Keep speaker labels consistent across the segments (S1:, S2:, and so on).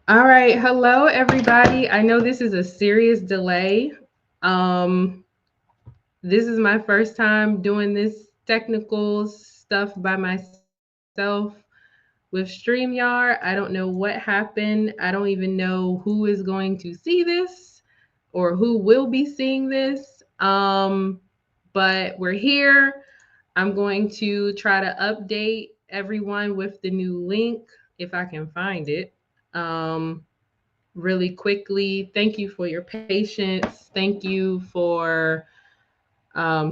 S1: All right. Hello, everybody. I know this is a serious delay. Um, this is my first time doing this technical stuff by myself with StreamYard. I don't know what happened. I don't even know who is going to see this or who will be seeing this. But we're here. I'm going to try to update everyone with the new link if I can find it. Um, really quickly. Thank you for your patience. Thank you for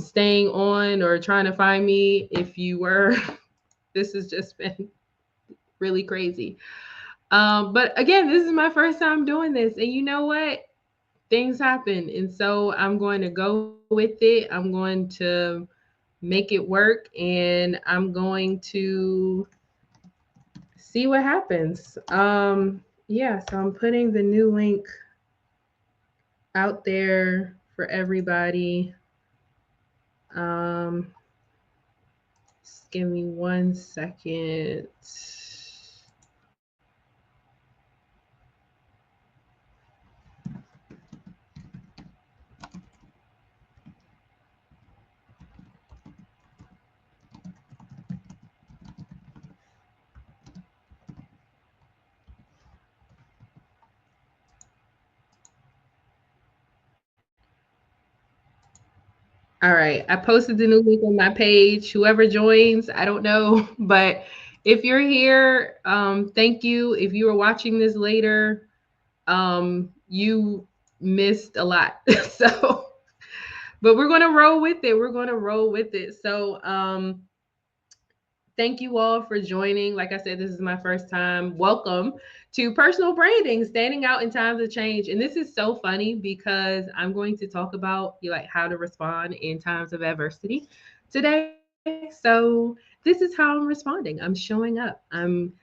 S1: staying on or trying to find me if you were. This has just been really crazy. But again, this is my first time doing this. And you know what? Things happen. And so I'm going to go with it. I'm going to make it work and I'm going to see what happens. Yeah, so I'm putting the new link out there for everybody. Um, just give me 1 second. All right, I posted the new link on my page. Whoever joins, I don't know, but if you're here, thank you. If you are watching this later, you missed a lot. So, but we're gonna roll with it. We're gonna roll with it. So, thank you all for joining. Like I said, this is my first time. Welcome to Personal Branding, Standing Out in Times of Change. And this is so funny because I'm going to talk about like how to respond in times of adversity today. So this is how I'm responding. I'm showing up. I'm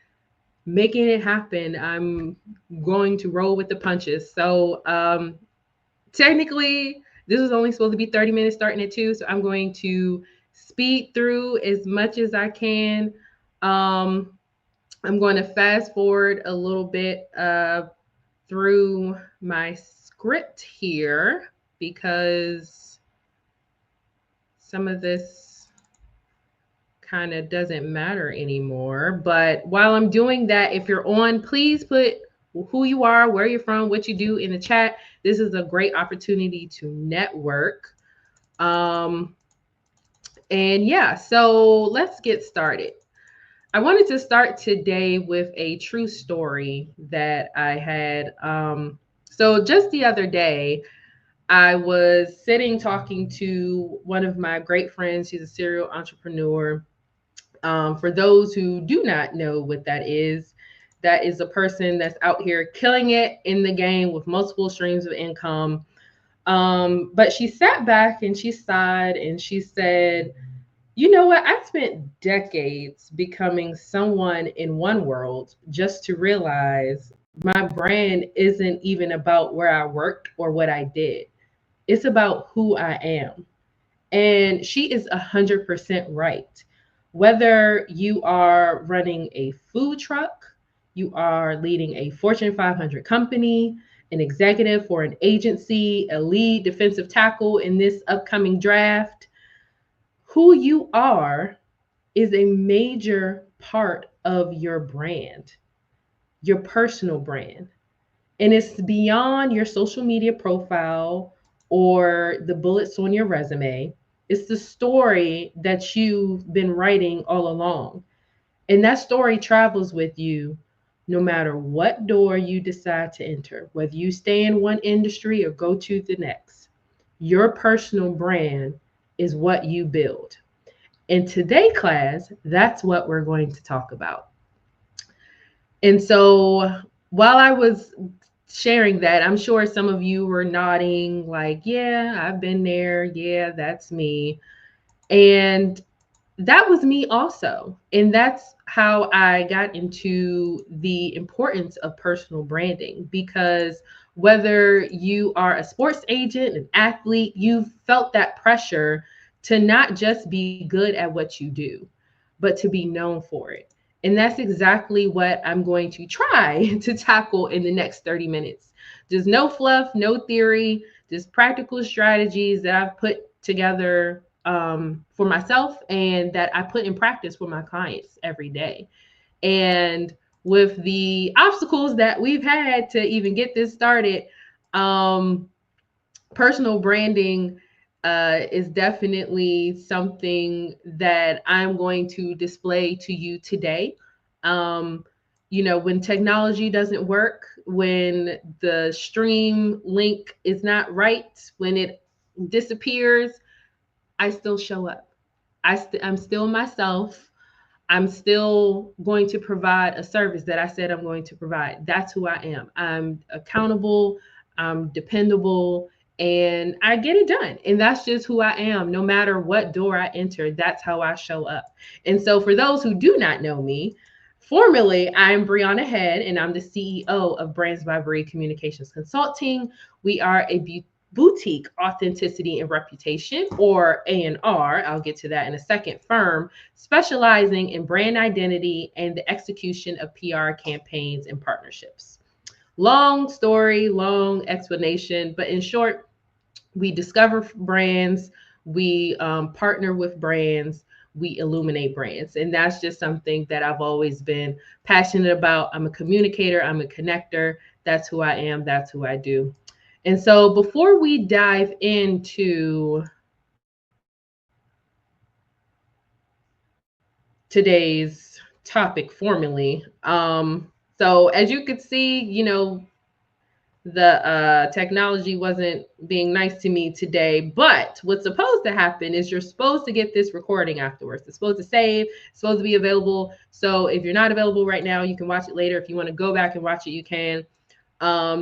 S1: making it happen. I'm going to roll with the punches. So technically, this was only supposed to be 30 minutes starting at 2. So I'm going to speed through as much as I can. Um, I'm going to fast forward a little bit through my script here because some of this kind of doesn't matter anymore. But while I'm doing that, if you're on, please put who you are, where you're from, what you do in the chat. This is a great opportunity to network. Um, and yeah, so let's get started. I wanted to start today with a true story that I had. So just the other day, I was sitting talking to one of my great friends. She's a serial entrepreneur. For those who do not know what that is a person that's out here killing it in the game with multiple streams of income. But she sat back and she sighed and she said, you know what? I spent decades becoming someone in one world just to realize my brand isn't even about where I worked or what I did. It's about who I am. And she is 100% right. Whether you are running a food truck, you are leading a Fortune 500 company, an executive for an agency, a lead defensive tackle in this upcoming draft, who you are is a major part of your brand, your personal brand. And it's beyond your social media profile or the bullets on your resume. It's the story that you've been writing all along. And that story travels with you no matter what door you decide to enter, whether you stay in one industry or go to the next. Your personal brand is what you build. In today's class, that's what we're going to talk about. And so while I was sharing that, I'm sure some of you were nodding, like, yeah, I've been there. Yeah, that's me. And that was me also. And that's how I got into the importance of personal branding because whether you are a sports agent, an athlete, you've felt that pressure to not just be good at what you do, but to be known for it. And that's exactly what I'm going to try to tackle in the next 30 minutes. Just no fluff, no theory, just practical strategies that I've put together for myself and that I put in practice for my clients every day. And with the obstacles that we've had to even get this started, um, personal branding is definitely something that I'm going to display to you today. Um, when technology doesn't work, when the stream link is not right, when it disappears, I still show up. I'm still myself. I'm still going to provide a service that I said I'm going to provide. That's who I am. I'm accountable, I'm dependable, and I get it done. And that's just who I am. No matter what door I enter, that's how I show up. And so, for those who do not know me, formally, I'm Brianna Head, and I'm the CEO of Brands by Bree Communications Consulting. We are a boutique authenticity and reputation, or A&R, I'll get to that in a second, firm specializing in brand identity and the execution of PR campaigns and partnerships. Long story, long explanation, but in short, we discover brands, we partner with brands, we illuminate brands. And that's just something that I've always been passionate about. I'm a communicator, I'm a connector. That's who I am, that's who I do. And so before we dive into today's topic formally, so as you could see, the technology wasn't being nice to me today. But what's supposed to happen is you're supposed to get this recording afterwards. It's supposed to save, it's supposed to be available. So if you're not available right now, you can watch it later. If you want to go back and watch it, you can.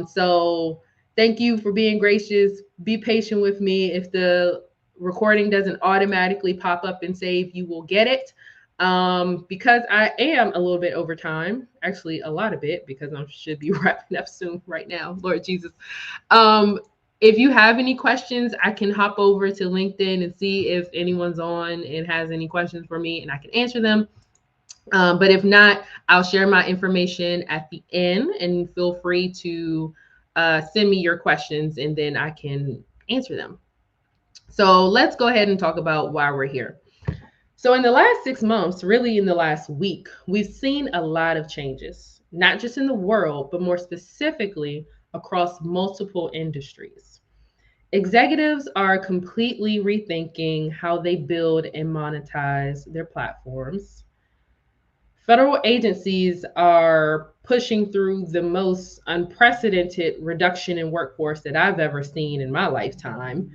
S1: So thank you for being gracious. Be patient with me. If the recording doesn't automatically pop up and save, you will get it. Because I am a little bit over time, actually a lot of it, because I should be wrapping up soon right now, Lord Jesus. Um, if you have any questions, I can hop over to LinkedIn and see if anyone's on and has any questions for me, and I can answer them. But if not, I'll share my information at the end, and feel free to send me your questions and then I can answer them. So let's go ahead and talk about why we're here. So, in the last 6 months, really in the last week, we've seen a lot of changes, not just in the world, but more specifically across multiple industries. Executives are completely rethinking how they build and monetize their platforms. Federal agencies are pushing through the most unprecedented reduction in workforce that I've ever seen in my lifetime.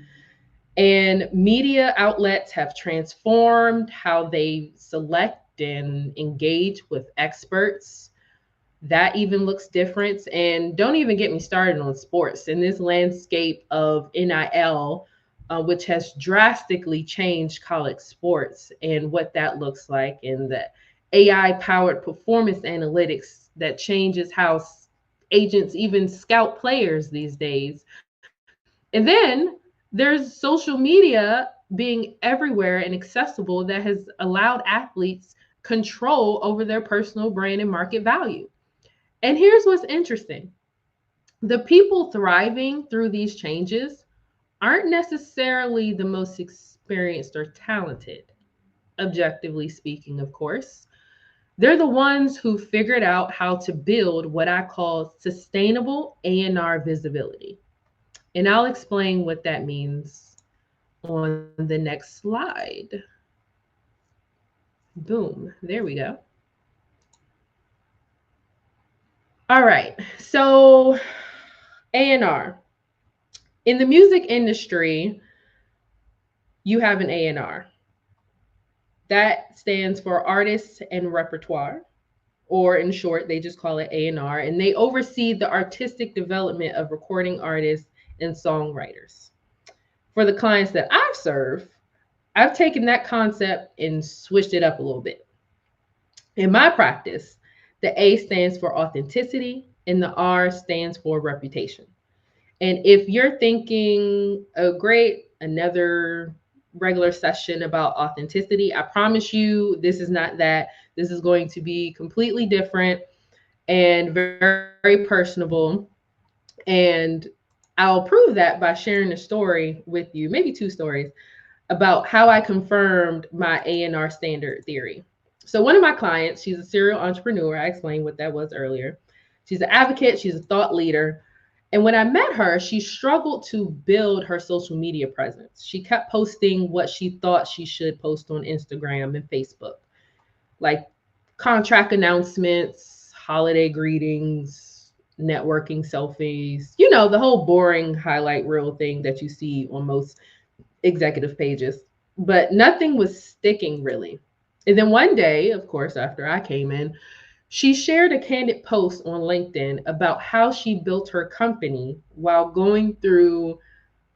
S1: And media outlets have transformed how they select and engage with experts. That even looks different. And don't even get me started on sports. In this landscape of NIL, which has drastically changed college sports and what that looks like, and the AI powered performance analytics that changes how agents even scout players these days. And then there's social media being everywhere and accessible that has allowed athletes control over their personal brand and market value. And here's what's interesting: the people thriving through these changes aren't necessarily the most experienced or talented, objectively speaking, of course. They're the ones who figured out how to build what I call sustainable A&R visibility. And I'll explain what that means on the next slide. Boom, there we go. All right, so A&R. In the music industry, you have an A&R. That stands for artists and repertoire, or in short, they just call it A&R, and they oversee the artistic development of recording artists and songwriters. For the clients that I've served, I've taken that concept and switched it up a little bit. In my practice, the A stands for authenticity and the R stands for reputation. And if you're thinking, oh, great, another regular session about authenticity, I promise you this is not that. This is going to be completely different and very personable. And I'll prove that by sharing a story with you, maybe two stories, about how I confirmed my A&R standard theory. So one of my clients, she's a serial entrepreneur. I explained what that was earlier. She's an advocate, she's a thought leader. And when I met her, she struggled to build her social media presence. She kept posting what she thought she should post on Instagram and Facebook, like contract announcements, holiday greetings, networking selfies, the whole boring highlight reel thing that you see on most executive pages. But nothing was sticking really. And then one day, of course, after I came in, she shared a candid post on LinkedIn about how she built her company while going through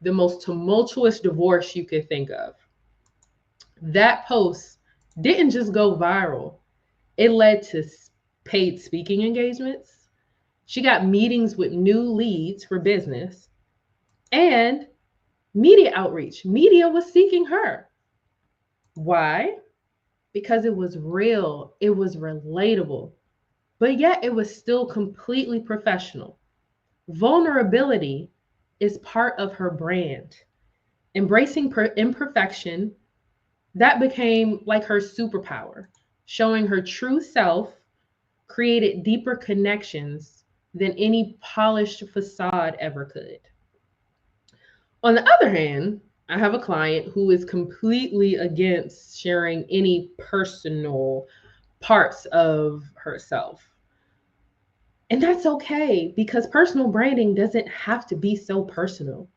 S1: the most tumultuous divorce you could think of. That post didn't just go viral, it led to paid speaking engagements. She got meetings with new leads for business and media outreach. Media was seeking her. Why? Because it was real, it was relatable, but yet it was still completely professional. Vulnerability is part of her brand. Embracing imperfection, that became like her superpower. Showing her true self created deeper connections than any polished facade ever could. On the other hand, I have a client who is completely against sharing any personal parts of herself. And that's okay because personal branding doesn't have to be so personal.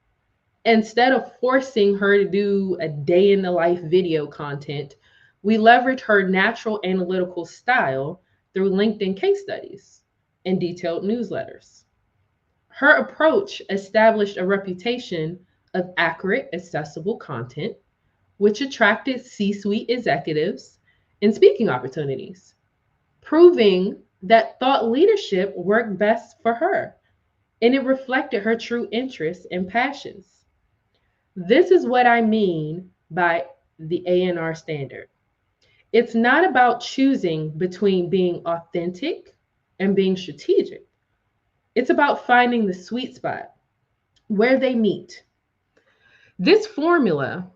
S1: Instead of forcing her to do a day in the life video content, we leverage her natural analytical style through LinkedIn case studies and detailed newsletters. Her approach established a reputation of accurate, accessible content, which attracted C suite executives and speaking opportunities, proving that thought leadership worked best for her and it reflected her true interests and passions. This is what I mean by the A&R standard. It's not about choosing between being authentic and being strategic. It's about finding the sweet spot where they meet. This formula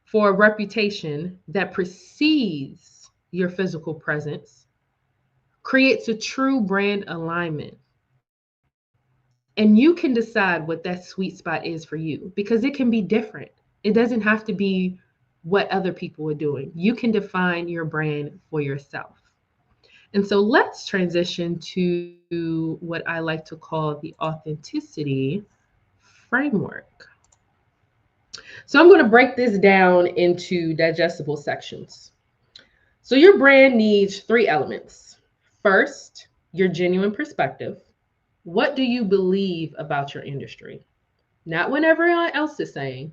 S1: for a reputation that precedes your physical presence creates a true brand alignment. And you can decide what that sweet spot is for you because it can be different. It doesn't have to be what other people are doing. You can define your brand for yourself. And so let's transition to what I like to call the authenticity framework. So I'm going to break this down into digestible sections. So your brand needs three elements. First, your genuine perspective. What do you believe about your industry? Not what everyone else is saying,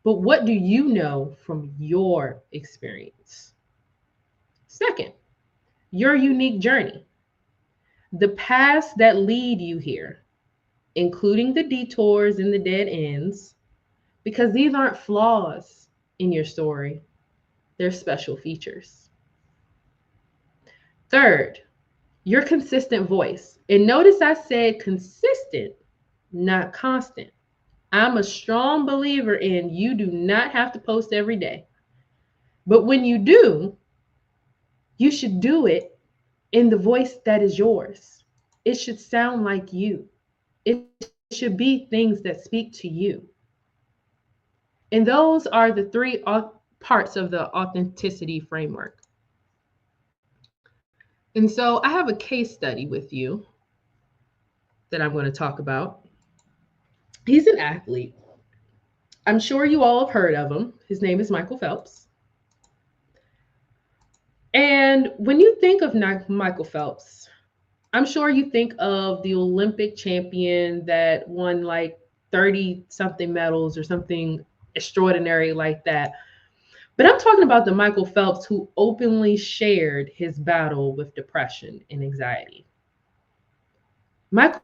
S1: but what do you know from your experience? Second, your unique journey. The paths that lead you here, including the detours and the dead ends, because these aren't flaws in your story, they're special features. Third, your consistent voice. And notice I said consistent, not constant. I'm a strong believer in you do not have to post every day. But when you do, you should do it in the voice that is yours. It should sound like you. It should be things that speak to you. And those are the three parts of the authenticity framework. And so I have a case study with you that I'm going to talk about. He's an athlete. I'm sure you all have heard of him. His name is Michael Phelps. And when you think of Michael Phelps, I'm sure you think of the Olympic champion that won like 30 something medals or something extraordinary like that. But I'm talking about the Michael Phelps who openly shared his battle with depression and anxiety. Michael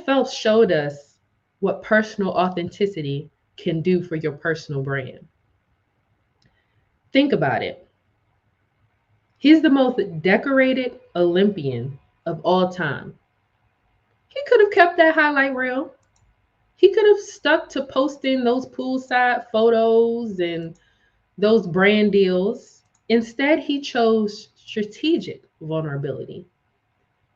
S1: Phelps showed us what personal authenticity can do for your personal brand. Think about it. He's the most decorated Olympian of all time. He could have kept that highlight reel. He could have stuck to posting those poolside photos and those brand deals. Instead, he chose strategic vulnerability.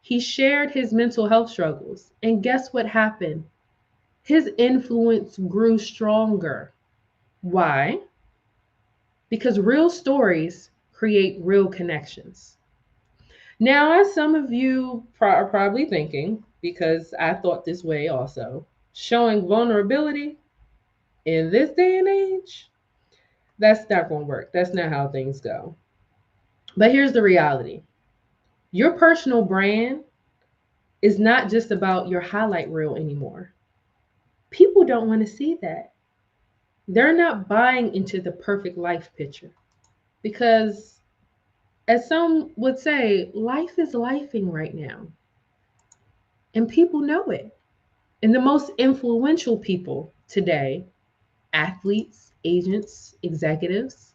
S1: He shared his mental health struggles. And guess what happened? His influence grew stronger. Why? Because real stories create real connections. Now, as some of you are probably thinking, because I thought this way also, showing vulnerability in this day and age, that's not going to work. That's not how things go. But here's the reality: your personal brand is not just about your highlight reel anymore. People don't want to see that. They're not buying into the perfect life picture because, as some would say, life is lifing right now. And people know it. And the most influential people today, athletes, agents, executives,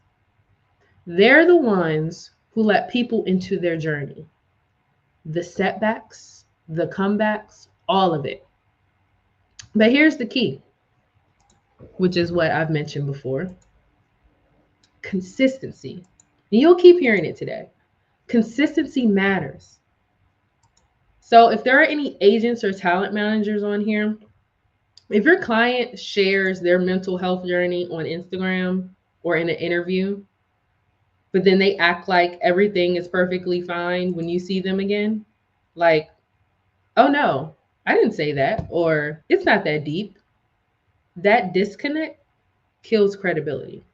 S1: they're the ones who let people into their journey. The setbacks, the comebacks, all of it. But here's the key, which is what I've mentioned before: consistency. And you'll keep hearing it today. Consistency matters. So if there are any agents or talent managers on here, if your client shares their mental health journey on Instagram or in an interview, but then they act like everything is perfectly fine when you see them again, like, oh no, I didn't say that, or it's not that deep, that disconnect kills credibility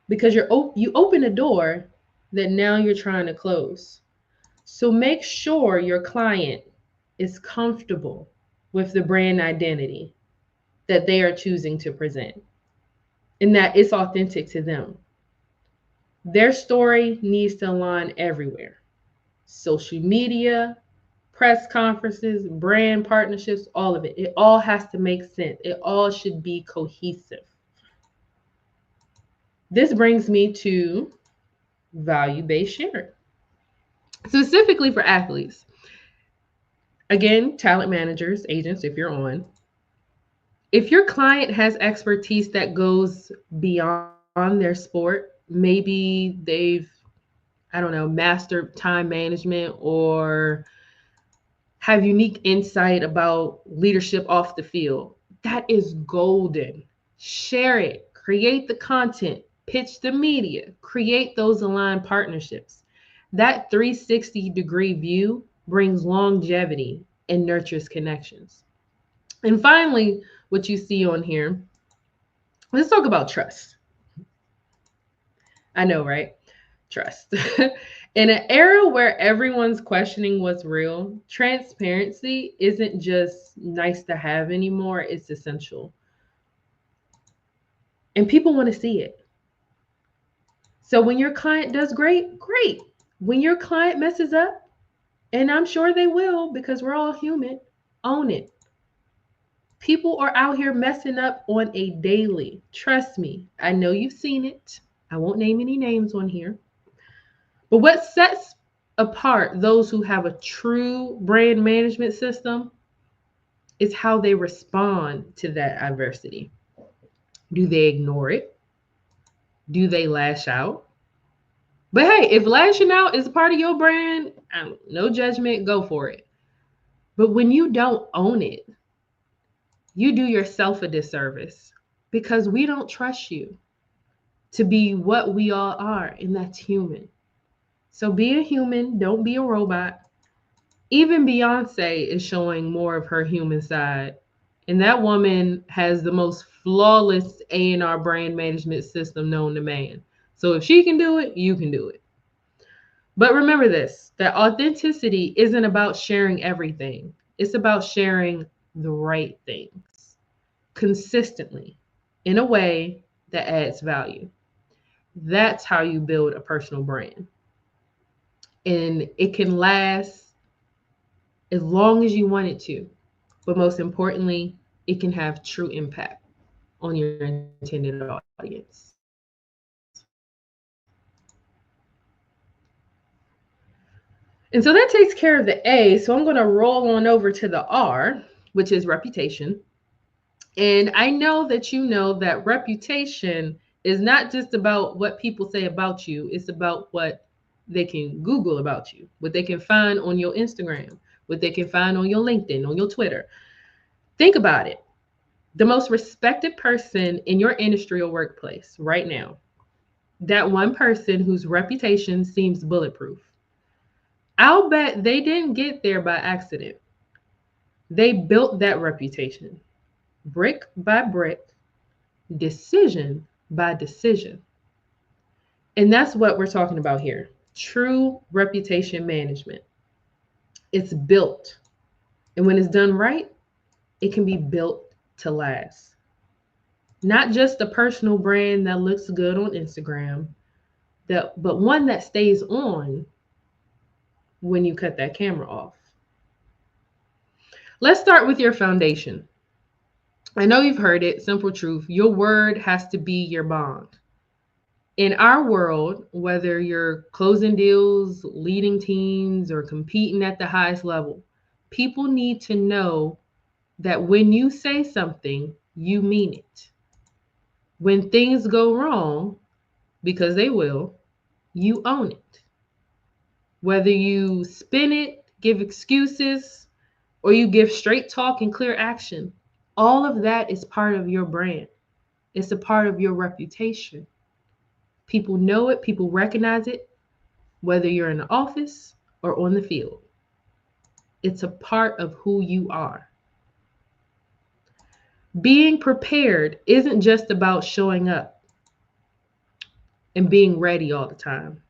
S1: because you open a door that now you're trying to close. So make sure your client is comfortable with the brand identity that they are choosing to present and that it's authentic to them. Their story needs to align everywhere: social media, press conferences, brand partnerships, all of it. It all has to make sense. It all should be cohesive. This brings me to value based sharing, specifically for athletes. Again, talent managers, agents, if you're on, if your client has expertise that goes beyond their sport, maybe they've, I don't know, mastered time management or have unique insight about leadership off the field, that is golden. Share it, create the content, pitch the media, create those aligned partnerships. That 360-degree view brings longevity and nurtures connections. And finally, what you see on here, let's talk about trust. I know, right? Trust. In an era where everyone's questioning what's real, transparency isn't just nice to have anymore, it's essential. And people want to see it. So when your client does great, great. When your client messes up, and I'm sure they will because we're all human, own it. People are out here messing up on a daily. Trust me, I know you've seen it. I won't name any names on here. But what sets apart those who have a true brand management system is how they respond to that adversity. Do they ignore it? Do they lash out? But hey, if lashing out is a part of your brand, no judgment, go for it. But when you don't own it, you do yourself a disservice because we don't trust you to be what we all are, and that's human. So be a human, don't be a robot. Even Beyonce is showing more of her human side. And that woman has the most flawless A&R brand management system known to man. So if she can do it, you can do it. But remember this, that authenticity isn't about sharing everything. It's about sharing the right things consistently in a way that adds value. That's how you build a personal brand. And it can last as long as you want it to. But most importantly, it can have true impact on your intended audience. And so that takes care of the A. So I'm going to roll on over to the R, which is reputation. And I know that reputation is not just about what people say about you, it's about what they can Google about you, what they can find on your Instagram, what they can find on your LinkedIn, on your Twitter. Think about it. The most respected person in your industry or workplace right now, that one person whose reputation seems bulletproof. I'll bet they didn't get there by accident. They built that reputation brick by brick, decision by decision. And that's what we're talking about here. True reputation management. It's built. And when it's done right, it can be built to last. Not just a personal brand that looks good on Instagram, but one that stays on when you cut that camera off. Let's start with your foundation. I know you've heard it, simple truth. Your word has to be your bond. In our world, whether you're closing deals, leading teams, or competing at the highest level, people need to know that when you say something, you mean it. When things go wrong, because they will, you own it. Whether you spin it, give excuses, or you give straight talk and clear action, all of that is part of your brand. It's a part of your reputation. People know it, people recognize it, whether you're in the office or on the field. It's a part of who you are. Being prepared isn't just about showing up and being ready all the time.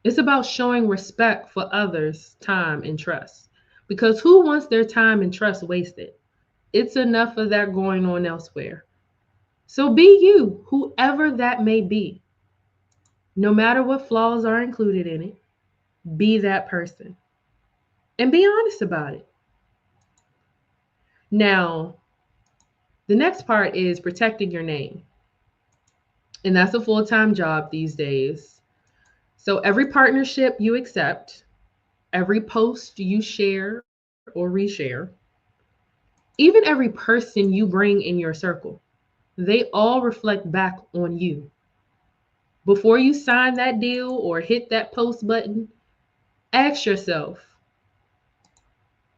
S1: It's about showing respect for others' time and trust. Because who wants their time and trust wasted? It's enough of that going on elsewhere. So be you, whoever that may be. No matter what flaws are included in it, be that person and be honest about it. Now, the next part is protecting your name. And that's a full-time job these days. So every partnership you accept, every post you share or reshare, even every person you bring in your circle, they all reflect back on you. Before you sign that deal or hit that post button, ask yourself,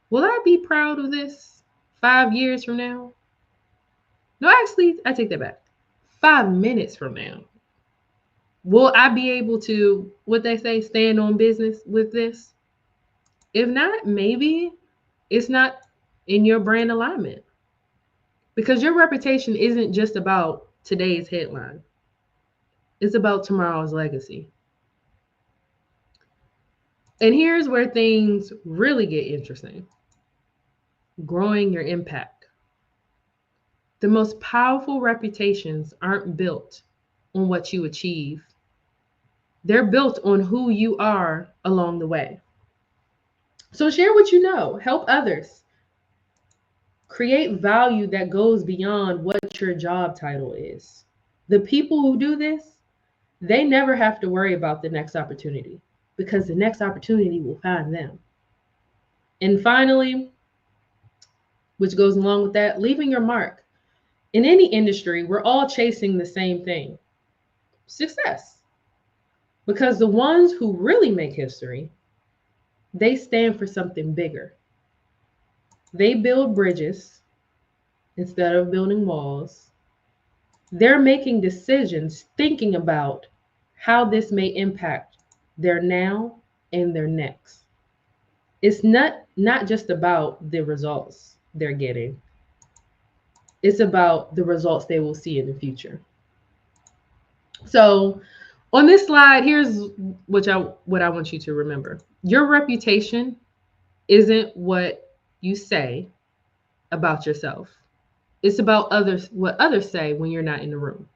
S1: will I be proud of this 5 years from now? No, actually, I take that back. 5 minutes from now. Will I be able to, what they say, stand on business with this? If not, maybe it's not in your brand alignment because your reputation isn't just about today's headline, it's about tomorrow's legacy. And here's where things really get interesting: growing your impact. The most powerful reputations aren't built on what you achieve, they're built on who you are along the way. So share what you know, help others, create value that goes beyond what your job title is. The people who do this, they never have to worry about the next opportunity because the next opportunity will find them. And finally, which goes along with that, leaving your mark. In any industry, we're all chasing the same thing: success. Because the ones who really make history, they stand for something bigger. They build bridges instead of building walls. They're making decisions thinking about how this may impact their now and their next. It's not just about the results they're getting. It's about the results they will see in the future. So on this slide, here's what I want you to remember. Your reputation isn't what you say about yourself. It's about others, what others say when you're not in the room.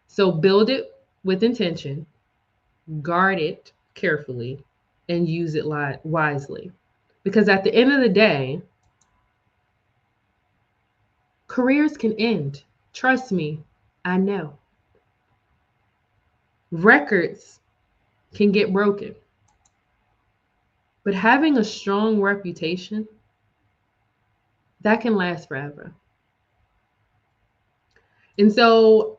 S1: So build it with intention, guard it carefully, and use it wisely. Because at the end of the day, careers can end. Trust me, I know. Records can get broken. But having a strong reputation, that can last forever. And so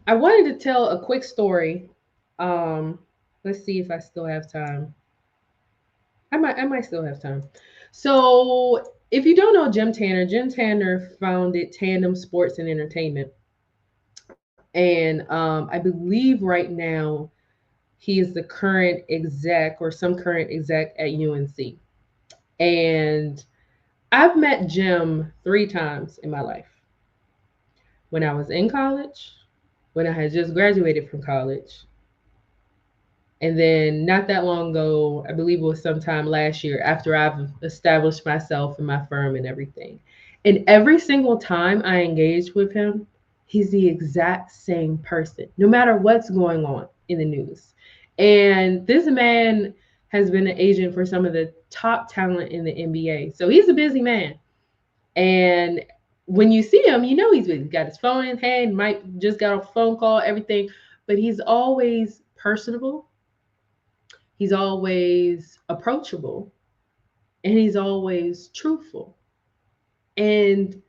S1: I wanted to tell a quick story. Um, let's see if I still have time. I might still have time. So if you don't know Jim Tanner founded Tandem Sports and Entertainment. And I believe right now he is the current exec or some current exec at UNC. And I've met Jim 3 times in my life. When I was in college, when I had just graduated from college, and then not that long ago, I believe it was sometime last year after I've established myself and my firm and everything. And every single time I engage with him, he's the exact same person, no matter what's going on in the news. And this man has been an agent for some of the top talent in the NBA. So he's a busy man. And when you see him, you know he's got his phone in his hand, might just got a phone call, everything, but he's always personable. He's always approachable, and he's always truthful. And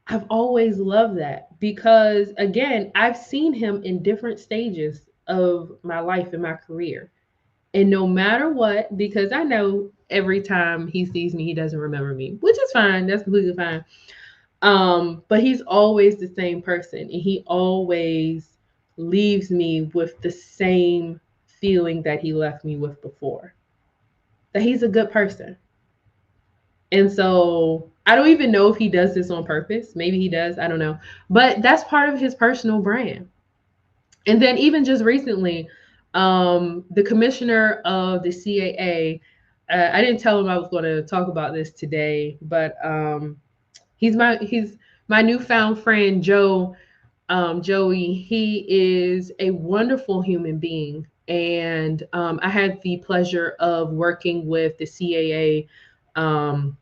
S1: I've always loved that because, again, I've seen him in different stages of my life and my career. And no matter what, because I know every time he sees me, he doesn't remember me, which is fine. That's completely fine. But he's always the same person, and he always leaves me with the same feeling that he left me with before. That he's a good person. And so I don't even know if he does this on purpose. Maybe he does. I don't know. But that's part of his personal brand. And then even just recently, the commissioner of the CAA, I didn't tell him I was going to talk about this today, but he's my newfound friend Joey. He is a wonderful human being, and I had the pleasure of working with the CAA um,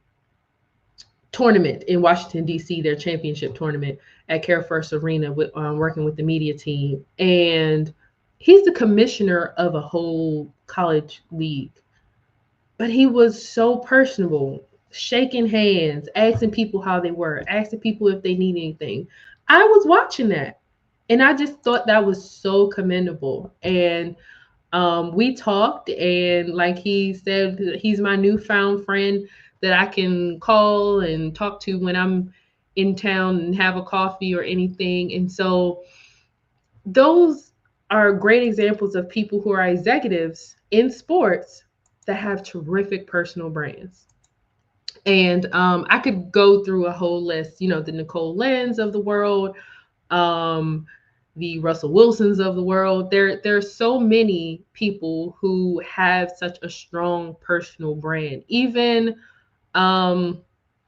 S1: tournament in Washington D.C., their championship tournament at Care First Arena, with working with the media team, and he's the commissioner of a whole college league. But he was so personable, shaking hands, asking people how they were, asking people if they need anything. I was watching that, and I just thought that was so commendable. And we talked, and like he said, he's my newfound friend that I can call and talk to when I'm in town and have a coffee or anything. And so those are great examples of people who are executives in sports that have terrific personal brands. And I could go through a whole list, the Nicole Lenz of the world, um, the Russell Wilsons of the world. There are so many people who have such a strong personal brand. Even the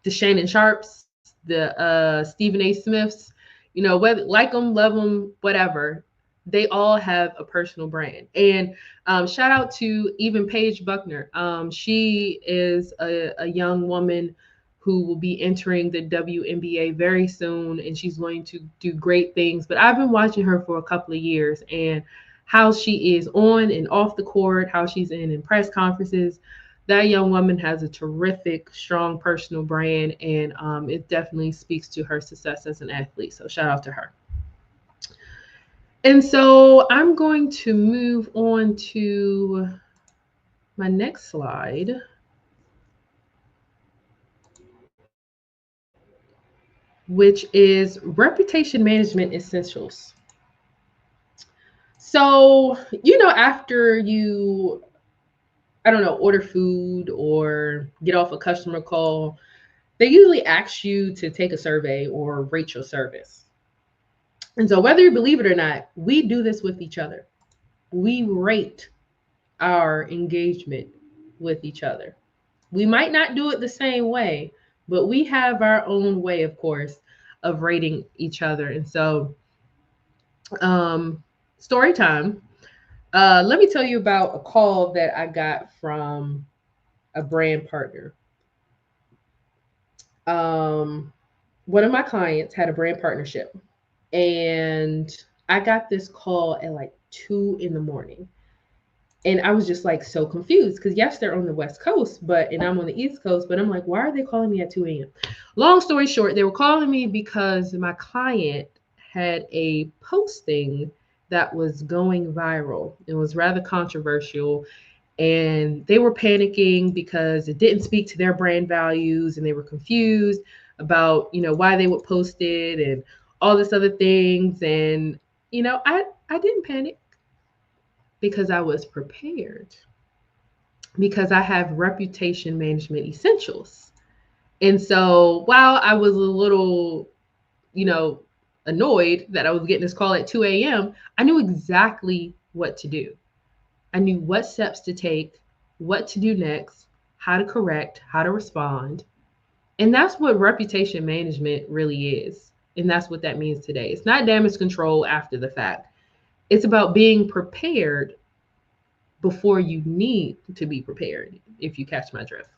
S1: Shannon Sharps, the Stephen A. Smiths, whether like them, love them, whatever, they all have a personal brand. And shout out to even Paige Buckner. She is a young woman who will be entering the WNBA very soon, and she's going to do great things. But I've been watching her for a couple of years, and how she is on and off the court, how she's in press conferences. That young woman has a terrific, strong personal brand, and it definitely speaks to her success as an athlete. So shout out to her. And so I'm going to move on to my next slide, which is reputation management essentials. So, after you, I don't know, order food or get off a customer call, they usually ask you to take a survey or rate your service. And so, whether you believe it or not, we do this with each other. We rate our engagement with each other. We might not do it the same way, but we have our own way, of course, of rating each other. And so, um, story time. Let me tell you about a call that I got from a brand partner. Um, One of my clients had a brand partnership, and I got this call at like 2 in the morning. And I was just like so confused because yes, they're on the West Coast, and I'm on the East Coast, but I'm like, why are they calling me at 2 a.m.? Long story short, they were calling me because my client had a posting that was going viral. It was rather controversial, and they were panicking because it didn't speak to their brand values, and they were confused about, why they would post it and all this other things. And I didn't panic because I was prepared, because I have reputation management essentials. And so while I was a little, you know, annoyed that I was getting this call at 2 a.m., I knew exactly what to do. I knew what steps to take, what to do next, how to correct, how to respond. And that's what reputation management really is. And that's what that means today. It's not damage control after the fact. It's about being prepared before you need to be prepared, if you catch my drift.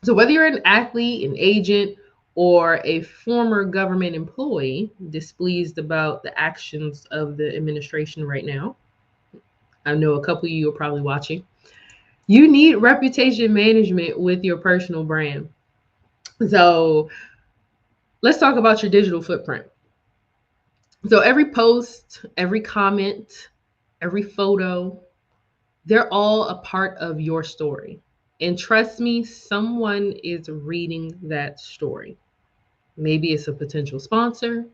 S1: So, whether you're an athlete, an agent, or a former government employee displeased about the actions of the administration right now, I know a couple of you are probably watching. You need reputation management with your personal brand. So, let's talk about your digital footprint. So, every post, every comment, every photo, they're all a part of your story. And trust me, someone is reading that story. Maybe it's a potential sponsor,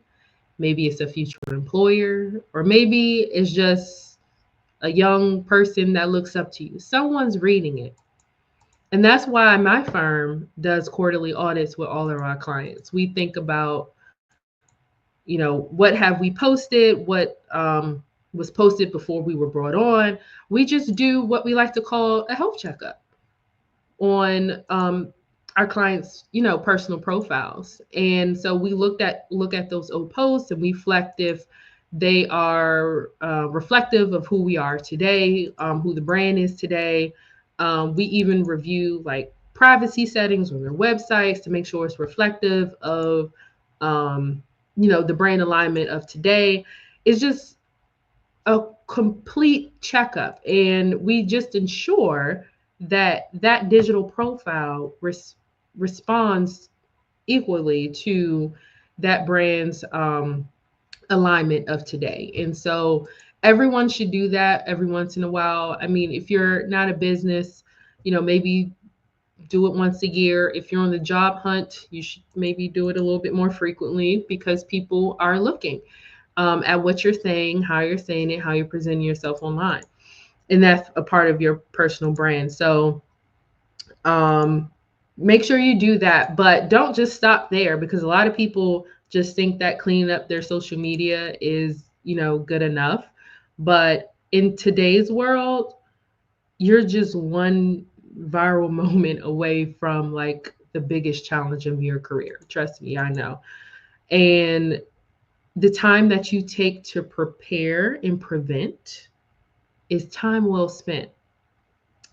S1: maybe it's a future employer, or maybe it's just a young person that looks up to you. Someone's reading it. And that's why my firm does quarterly audits with all of our clients. We think about, what have we posted, what was posted before we were brought on. We just do what we like to call a health checkup on our clients, personal profiles. And so we look at those old posts and we reflect if they are reflective of who we are today, who the brand is today. We even review like privacy settings on their websites to make sure it's reflective of the brand alignment of today. It's just a complete checkup, and we just ensure that that digital profile responds equally to that brand's alignment of today. And so everyone should do that every once in a while. I mean, if you're not a business, maybe do it once a year. If you're on the job hunt, you should maybe do it a little bit more frequently because people are looking at what you're saying, how you're saying it, how you're presenting yourself online. And that's a part of your personal brand. So um, make sure you do that, but don't just stop there, because a lot of people just think that cleaning up their social media is, good enough. But in today's world, you're just one viral moment away from like the biggest challenge of your career. Trust me, I know. And the time that you take to prepare and prevent is time well spent.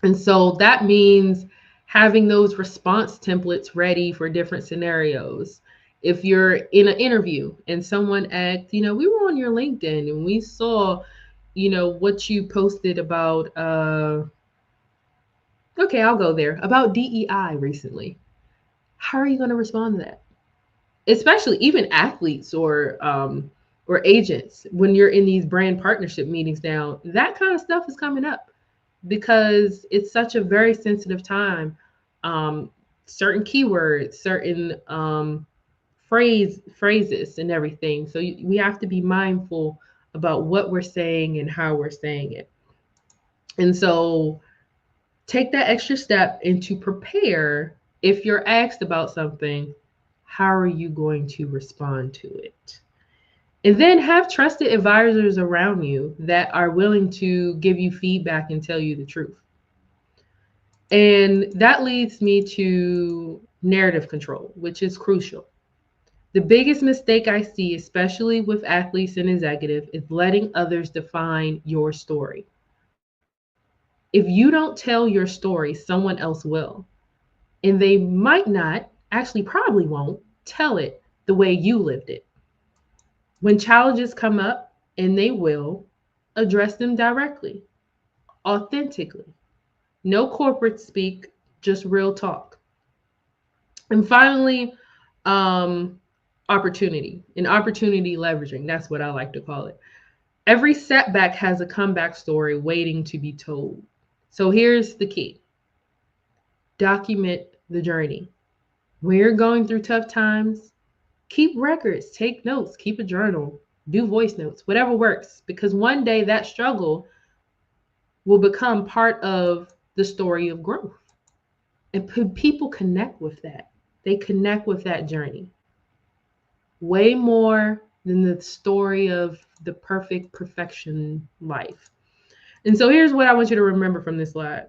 S1: And so that means having those response templates ready for different scenarios. If you're in an interview and someone asks, we were on your LinkedIn and we saw, what you posted about, okay, I'll go there, about DEI recently. How are you going to respond to that? Especially even athletes or agents, when you're in these brand partnership meetings now, that kind of stuff is coming up because it's such a very sensitive time. Certain keywords, certain phrases and everything. So we have to be mindful about what we're saying and how we're saying it. And so take that extra step and to prepare. If you're asked about something, how are you going to respond to it? And then have trusted advisors around you that are willing to give you feedback and tell you the truth. And that leads me to narrative control, which is crucial. The biggest mistake I see, especially with athletes and executives, is letting others define your story. If you don't tell your story, someone else will. And they might not, actually, probably won't tell it the way you lived it. When challenges come up, and they will, address them directly. authentically. No corporate speak, just real talk. And finally, um, opportunity and opportunity leveraging. That's what I like to call it. Every setback has a comeback story waiting to be told. So here's the key: document the journey. When you're going through tough times, keep records, take notes, keep a journal, do voice notes, whatever works, because one day that struggle will become part of the story of growth. And people connect with that. They connect with that journey way more than the story of the perfect perfection life. And so here's what I want you to remember from this slide: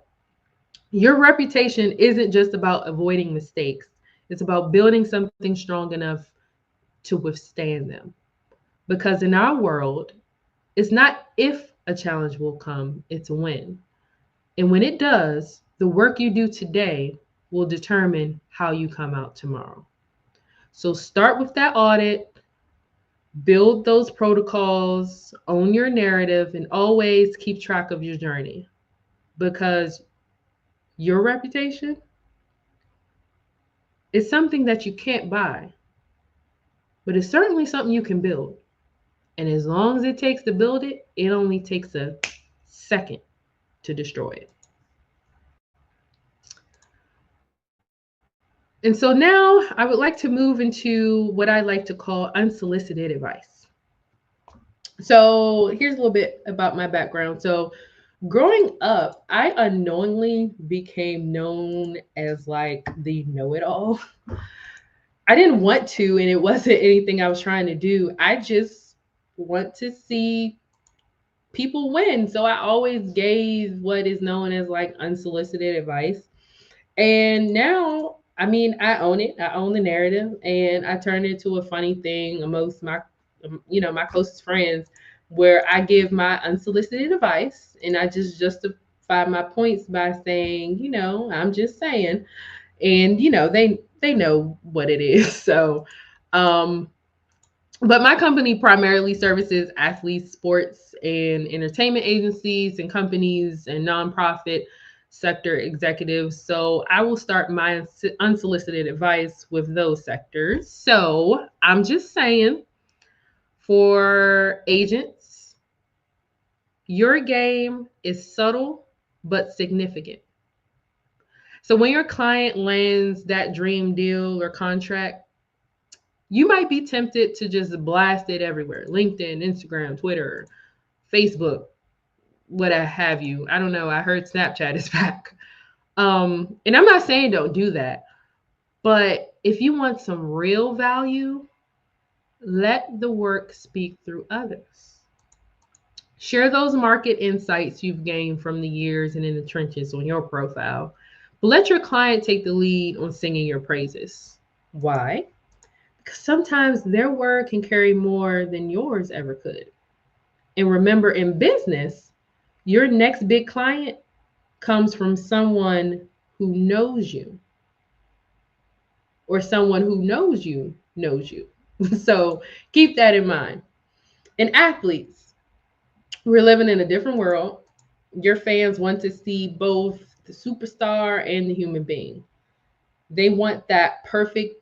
S1: your reputation isn't just about avoiding mistakes, it's about building something strong enough to withstand them. Because in our world, it's not if a challenge will come, it's when. And when it does, the work you do today will determine how you come out tomorrow. So start with that audit, build those protocols, own your narrative, and always keep track of your journey, because your reputation is something that you can't buy, but it's certainly something you can build. And as long as it takes to build it, it only takes a second to destroy it. And so now I would like to move into what I like to call unsolicited advice. So here's a little bit about my background. So growing up, I unknowingly became known as like the know it all. I didn't want to, and it wasn't anything I was trying to do. I just want to see people win. So I always gave what is known as like unsolicited advice. And now, I mean, I own it. I own the narrative, and I turn it into a funny thing amongst my, my closest friends, where I give my unsolicited advice, and I just justify my points by saying, I'm just saying, and they know what it is. So, um, but my company primarily services athletes, sports, and entertainment agencies and companies and nonprofit sector executives. So I will start my unsolicited advice with those sectors. So I'm just saying, for agents, your game is subtle but significant. So when your client lands that dream deal or contract, you might be tempted to just blast it everywhere: LinkedIn, Instagram, Twitter, Facebook, what have you. I don't know. I heard Snapchat is back. And I'm not saying don't do that, but if you want some real value, let the work speak through others. Share those market insights you've gained from the years and in the trenches on your profile. But let your client take the lead on singing your praises. Why? Because sometimes their word can carry more than yours ever could. And remember, in business, your next big client comes from someone who knows you, or someone who knows you knows you. So keep that in mind. And athletes, we're living in a different world. Your fans want to see both the superstar and the human being. They want that perfect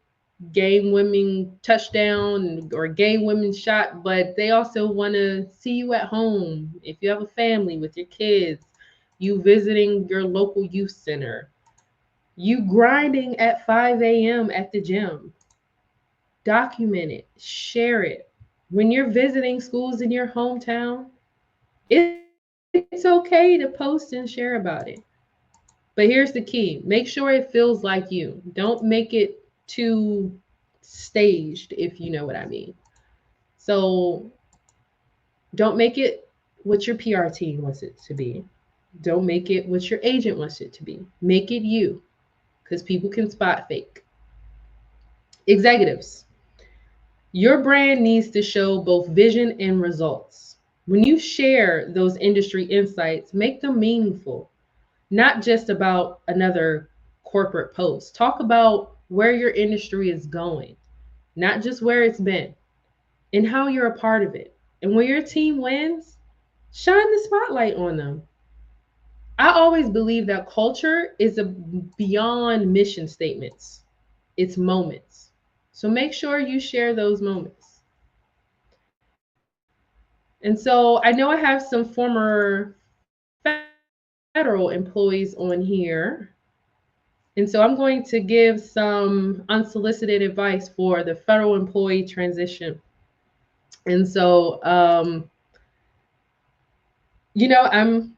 S1: game winning touchdown or game winning shot, but they also want to see you at home. If you have a family with your kids, you visiting your local youth center, you grinding at 5 a.m. at the gym. Document it, share it. When you're visiting schools in your hometown, it's okay to post and share about it. But here's the key: make sure it feels like you. Don't make it too staged, if you know what I mean. So don't make it what your PR team wants it to be. Don't make it what your agent wants it to be. Make it you, because people can spot fake. Executives, your brand needs to show both vision and results. When you share those industry insights, make them meaningful, not just about another corporate post. Talk about where your industry is going, not just where it's been, and how you're a part of it. And when your team wins, shine the spotlight on them. I always believe that culture is a beyond mission statements. It's moments. So make sure you share those moments. And so I know I have some former federal employees on here. And so I'm going to give some unsolicited advice for the federal employee transition. And so, you know,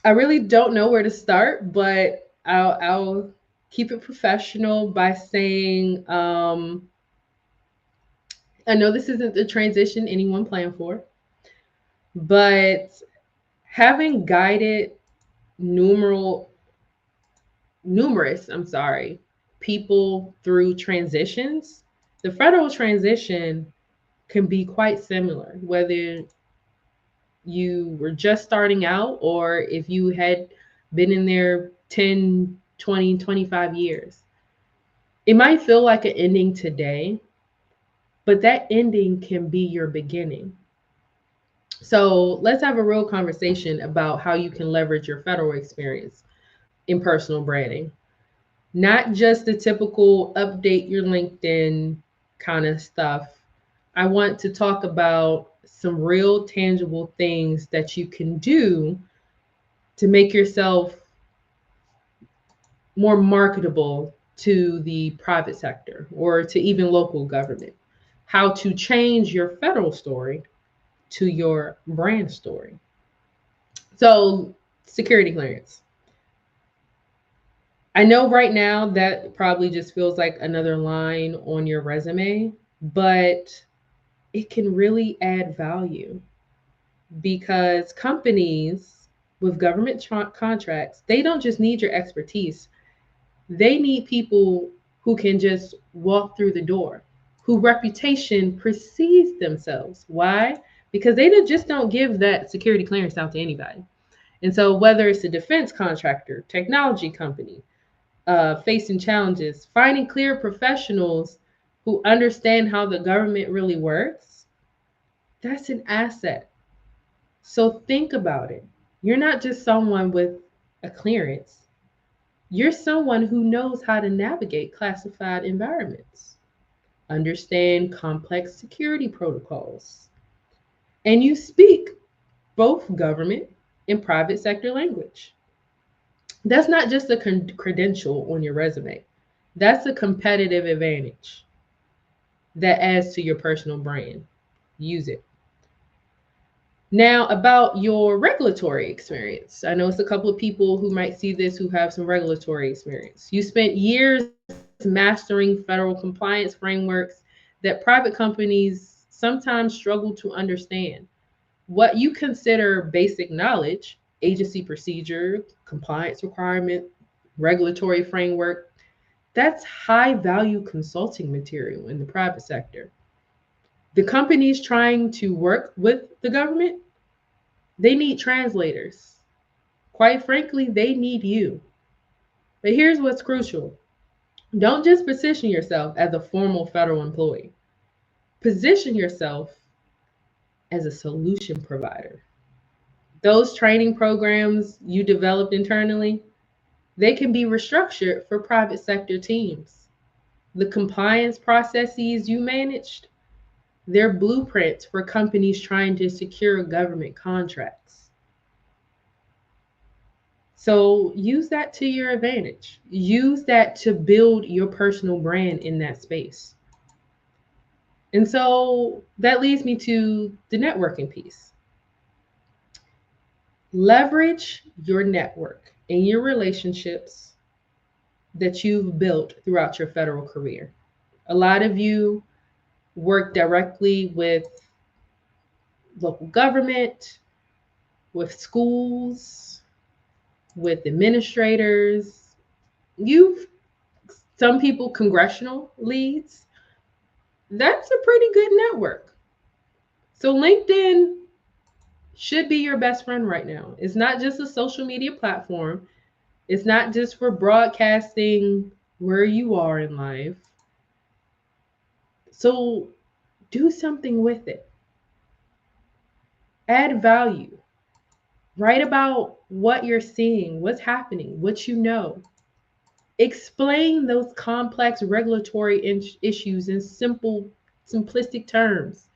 S1: I really don't know where to start, but I'll keep it professional by saying, I know this isn't the transition anyone planned for, but having guided numeral numerous, I'm sorry, people through transitions, the federal transition can be quite similar, whether you were just starting out or if you had been in there 10, 20, 25 years. It might feel like an ending today, but that ending can be your beginning. So let's have a real conversation about how you can leverage your federal experience in personal branding. Not just the typical update your LinkedIn kind of stuff. I want to talk about some real tangible things that you can do to make yourself more marketable to the private sector or to even local government. How to change your federal story to your brand story. So, security clearance. I know right now that probably just feels like another line on your resume, but it can really add value because companies with government contracts, they don't just need your expertise. They need people who can just walk through the door, whose reputation precedes themselves. Why? Because they just don't give that security clearance out to anybody. And so, whether it's a defense contractor, technology company, facing challenges, finding clear professionals who understand how the government really works, that's an asset. So, think about it. You're not just someone with a clearance, you're someone who knows how to navigate classified environments, understand complex security protocols, and you speak both government and private sector language. That's not just a credential on your resume, that's a competitive advantage that adds to your personal brand. Use it. Now, about your regulatory experience. I know it's a couple of people who might see this who have some regulatory experience. You spent years mastering federal compliance frameworks that private companies sometimes struggle to understand. What you consider basic knowledge, agency procedure, compliance requirement, regulatory framework, that's high value consulting material in the private sector. The companies trying to work with the government, they need translators. Quite frankly, they need you. But here's what's crucial: don't just position yourself as a formal federal employee, position yourself as a solution provider. Those training programs you developed internally, they can be restructured for private sector teams. The compliance processes you managed, they're blueprints for companies trying to secure government contracts. So use that to your advantage. Use that to build your personal brand in that space. And so that leads me to the networking piece. Leverage your network and your relationships that you've built throughout your federal career. A lot of you work directly with local government, with schools, with administrators. You've some people congressional leads. That's a pretty good network. So LinkedIn should be your best friend right now. It's not just a social media platform. It's not just for broadcasting where you are in life. So do something with it. Add value. Write about what you're seeing, what's happening, what you know. Explain those complex regulatory issues in simplistic terms.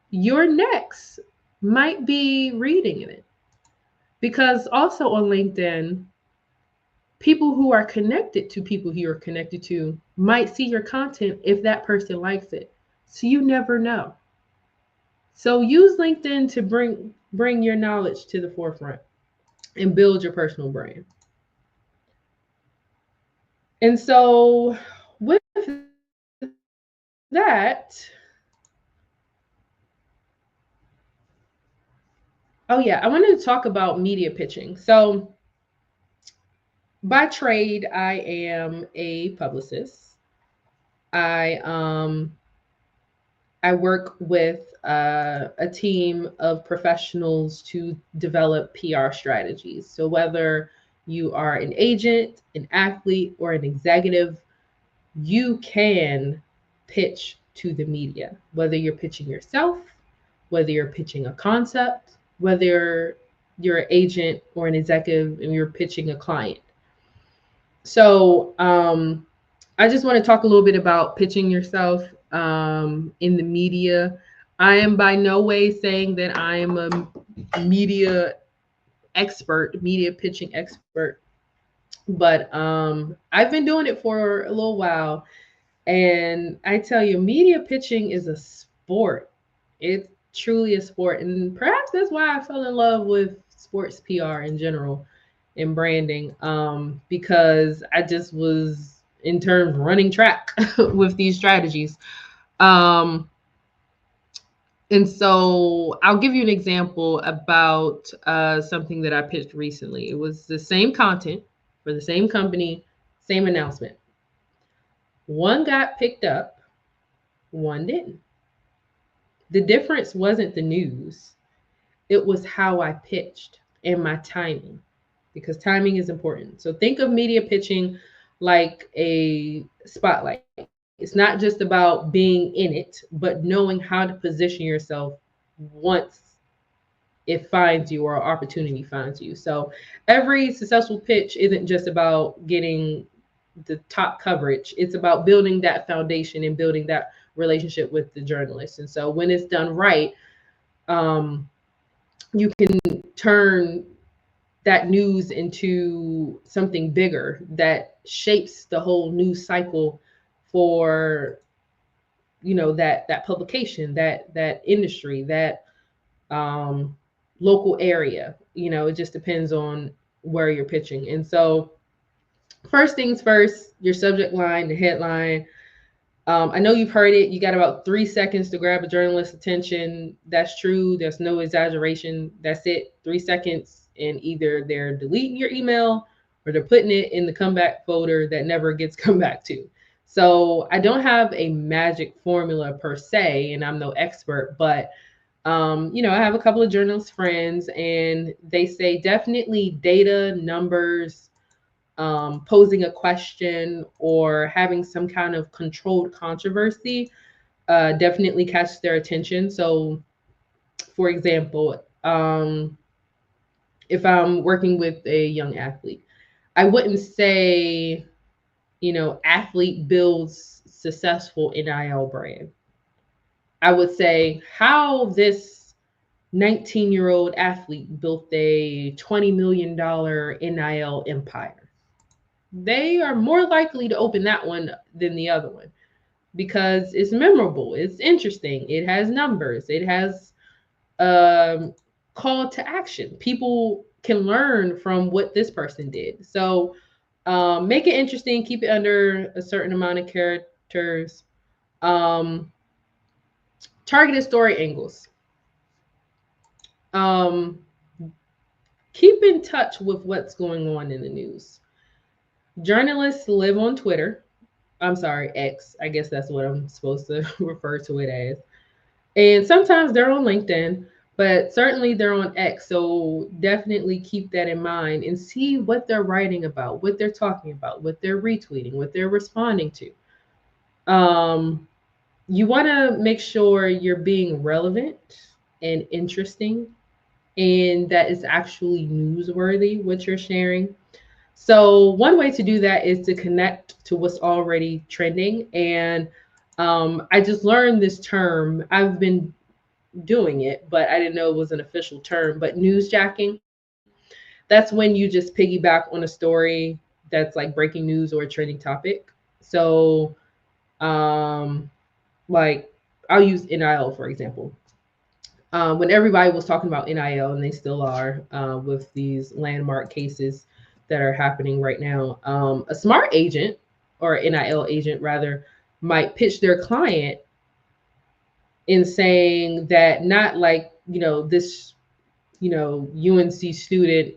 S1: Your next might be reading in it. Because also on LinkedIn, people who are connected to people who you're connected to might see your content if that person likes it. So you never know. So use LinkedIn to bring your knowledge to the forefront and build your personal brand. And so with that, oh yeah, I wanted to talk about media pitching. So by trade, I am a publicist. I I work with a team of professionals to develop PR strategies. So whether you are an agent, an athlete, or an executive, you can pitch to the media, whether you're pitching yourself, whether you're pitching a concept, whether you're an agent or an executive and you're pitching a client. So I just want to talk a little bit about pitching yourself in the media. I am by no way saying that I am a media expert, media pitching expert, but I've been doing it for a little while. And I tell you, media pitching is a sport. It's truly a sport. And perhaps that's why I fell in love with sports PR in general and branding, because I just was, in terms, running track with these strategies. Um, and so I'll give you an example about something that I pitched recently. It was the same content for the same company, same announcement. One got picked up, one didn't. The difference wasn't the news, it was how I pitched and my timing, because timing is important. So think of media pitching like a spotlight. It's not just about being in it, but knowing how to position yourself once it finds you or opportunity finds you. So every successful pitch isn't just about getting the top coverage. It's about building that foundation and building that relationship with the journalist. And so when it's done right, um, you can turn that news into something bigger that shapes the whole news cycle for that publication, that industry, that um, local area. It just depends on where you're pitching. And so first things first, your subject line, the headline. I know you've heard it. You got about 3 seconds to grab a journalist's attention. That's true. There's no exaggeration. That's it. 3 seconds, and either they're deleting your email or they're putting it in the comeback folder that never gets come back to. So I don't have a magic formula per se, and I'm no expert, but I have a couple of journalist friends, and they say definitely data, numbers, posing a question or having some kind of controlled controversy definitely catch their attention. So, for example, if I'm working with a young athlete, I wouldn't say, athlete builds successful NIL brand. I would say how this 19-year-old athlete built a $20 million NIL empire. They are more likely to open that one than the other one because it's memorable, it's interesting, it has numbers, it has call to action. People can learn from what this person did. So make it interesting, keep it under a certain amount of characters. Um, Targeted story angles. Um, Keep in touch with what's going on in the news. Journalists live on Twitter. I'm sorry, X. I guess that's what I'm supposed to refer to it as. And sometimes they're on LinkedIn, but certainly they're on X. So definitely keep that in mind and see what they're writing about, what they're talking about, what they're retweeting, what they're responding to. You want to make sure you're being relevant and interesting. and that is actually newsworthy what you're sharing. So one way to do that is to connect to what's already trending. And I just learned this term. I've been doing it, but I didn't know it was an official term. But newsjacking, that's when you just piggyback on a story that's like breaking news or a trending topic. So, um, like, I'll use NIL for example. When everybody was talking about NIL, and they still are with these landmark cases that are happening right now, a smart agent or NIL agent rather might pitch their client in saying that not like, this, UNC student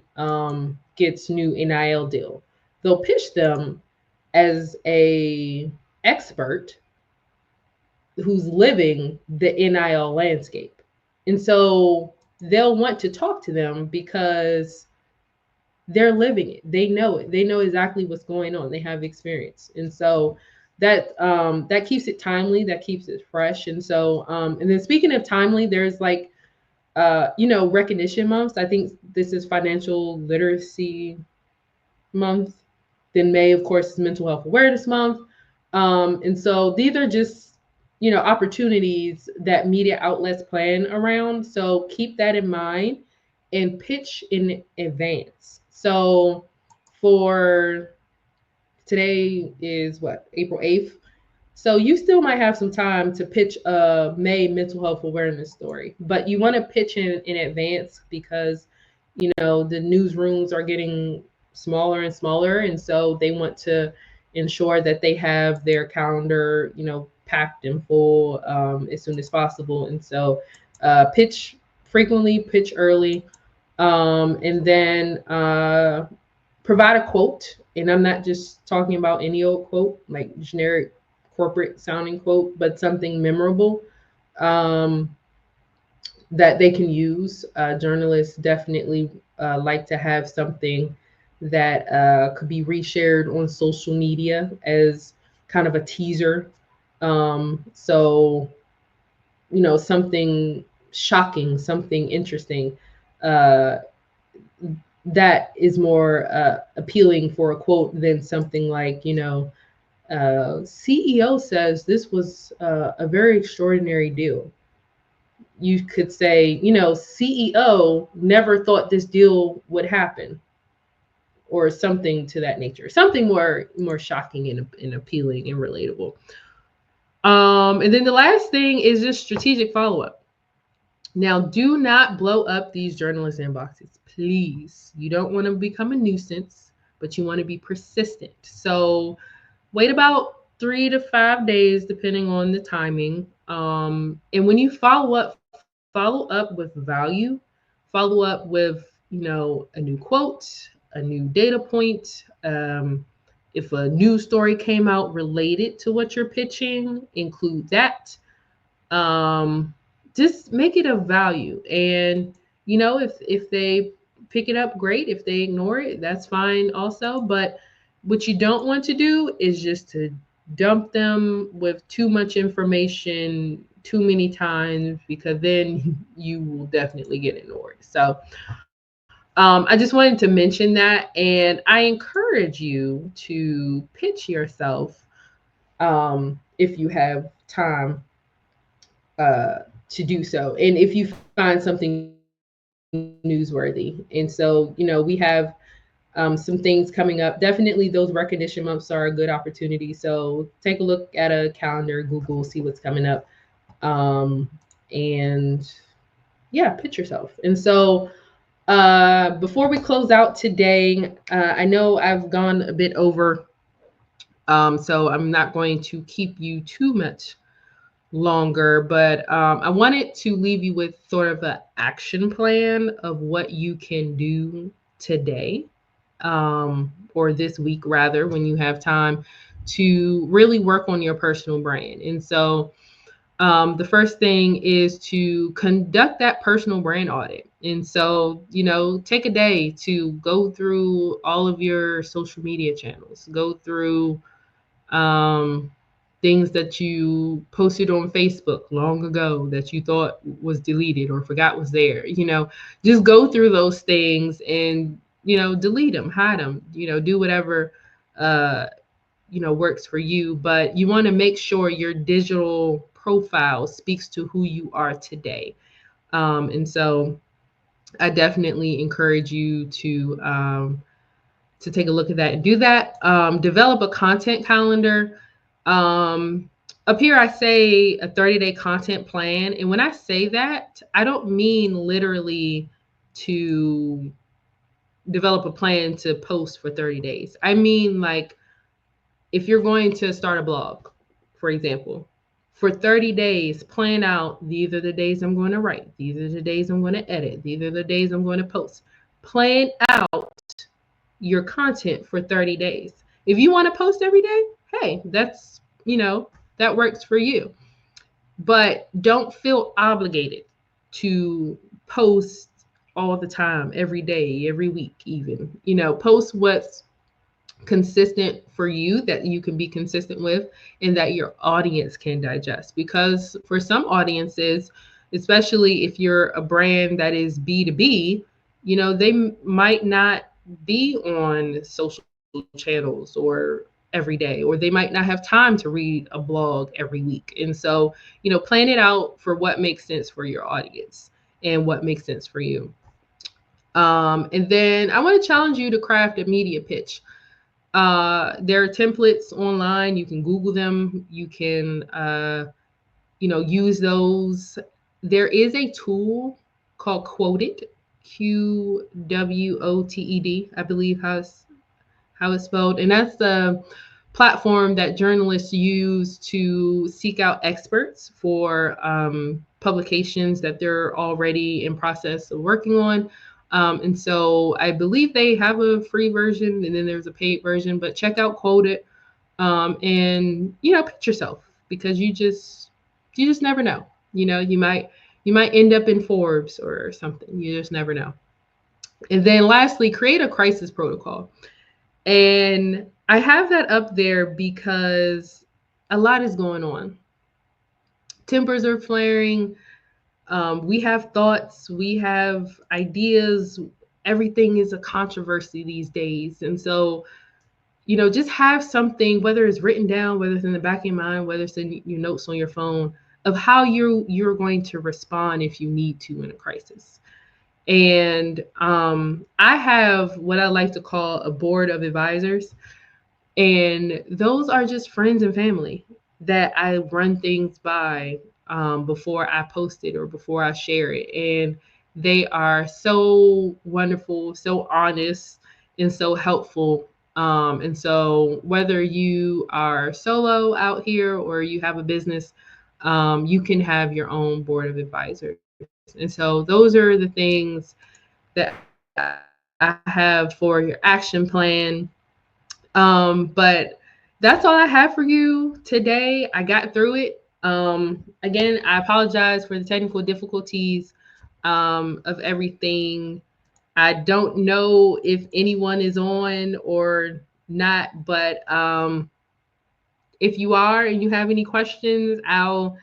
S1: gets new NIL deal. They'll pitch them as a expert who's living the NIL landscape. And so they'll want to talk to them because they're living it. They know it. They know exactly what's going on. They have experience. And so that keeps it timely, that keeps it fresh. And so and then speaking of timely, there's like recognition months. I think this is financial literacy month. Then May, of course, is mental health awareness month. And so these are just, opportunities that media outlets plan around. So keep that in mind and pitch in advance. So for today is what, April 8th. So you still might have some time to pitch a May mental health awareness story, but you want to pitch in advance because the newsrooms are getting smaller and smaller, and so they want to ensure that they have their calendar packed and full as soon as possible. And so pitch frequently, pitch early, and then provide a quote. And I'm not just talking about any old quote, like generic corporate sounding quote, but something memorable um, that they can use. Journalists definitely like to have something that could be reshared on social media as kind of a teaser. So, something shocking, something interesting. Uh, that is more appealing for a quote than something like, CEO says this was a very extraordinary deal. You could say, CEO never thought this deal would happen, or something to that nature, something more shocking and appealing and relatable. And then the last thing is just strategic follow up. Now, do not blow up these journalist inboxes, please. You don't want to become a nuisance, but you want to be persistent. So wait about 3 to 5 days, depending on the timing. And when you follow up with value, follow up with, a new quote, a new data point. If a news story came out related to what you're pitching, include that. Um, just make it of value. And, if they pick it up, great. If they ignore it, that's fine also. But what you don't want to do is just to dump them with too much information too many times, because then you will definitely get ignored. So I just wanted to mention that, and I encourage you to pitch yourself if you have time to do so, and if you find something newsworthy. And so, we have some things coming up. Definitely, those recognition months are a good opportunity. So take a look at a calendar, Google, see what's coming up, and yeah, pitch yourself. And so, before we close out today, I know I've gone a bit over, so I'm not going to keep you too much longer, but I wanted to leave you with sort of an action plan of what you can do today, or this week rather, when you have time to really work on your personal brand. And so, the first thing is to conduct that personal brand audit. And so, take a day to go through all of your social media channels, go through, um, things that you posted on Facebook long ago that you thought was deleted or forgot was there. Just go through those things and, delete them, hide them, do whatever, uh, works for you. But you want to make sure your digital profile speaks to who you are today. And so I definitely encourage you to take a look at that and do that. Develop a content calendar. Um, Up here, I say a 30-day content plan. And when I say that, I don't mean literally to develop a plan to post for 30 days. I mean, like, if you're going to start a blog, for example, for 30 days, plan out these are the days I'm going to write, these are the days I'm going to edit, these are the days I'm going to post. Plan out your content for 30 days. If you want to post every day, hey, that works for you. But don't feel obligated to post all the time, every day, every week, even. Post what's consistent for you, that you can be consistent with, and that your audience can digest. Because for some audiences, especially if you're a brand that is B2B, they might not be on social channels or every day, or they might not have time to read a blog every week. And so, plan it out for what makes sense for your audience and what makes sense for you. And then I want to challenge you to craft a media pitch. There are templates online. You can Google them. You can, use those. There is a tool called Quoted, Qwoted, I believe how it's spelled, and that's the platform that journalists use to seek out experts for publications that they're already in process of working on. And so I believe they have a free version and then there's a paid version, but check out Quoted, and pitch yourself, because you just never know. You might end up in Forbes or something. You just never know. And then lastly, create a crisis protocol. And I have that up there because a lot is going on. Tempers are flaring. We have thoughts, we have ideas. Everything is a controversy these days. And so, just have something, whether it's written down, whether it's in the back of your mind, whether it's in your notes on your phone, of how you're going to respond if you need to in a crisis. And I have what I like to call a board of advisors. And those are just friends and family that I run things by before I post it or before I share it. And they are so wonderful, so honest, and so helpful. And so, whether you are solo out here or you have a business, you can have your own board of advisors. And so, those are the things that I have for your action plan. But that's all I have for you today. I got through it. Again, I apologize for the technical difficulties of everything. I don't know if anyone is on or not, but if you are and you have any questions, I'll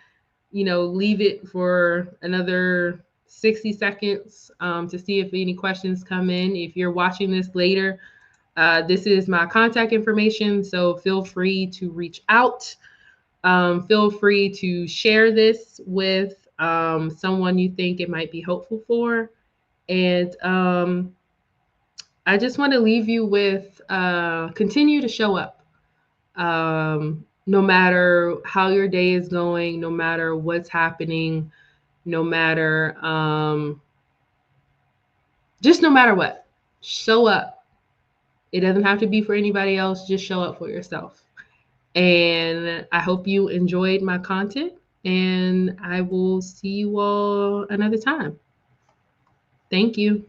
S1: leave it for another 60 seconds to see if any questions come in. If you're watching this later, this is my contact information, so feel free to reach out. Feel free to share this with someone you think it might be helpful for. And I just want to leave you with continue to show up. No matter how your day is going, no matter what's happening, no matter just no matter what, show up. It doesn't have to be for anybody else. Just show up for yourself. And I hope you enjoyed my content, and I will see you all another time. Thank you.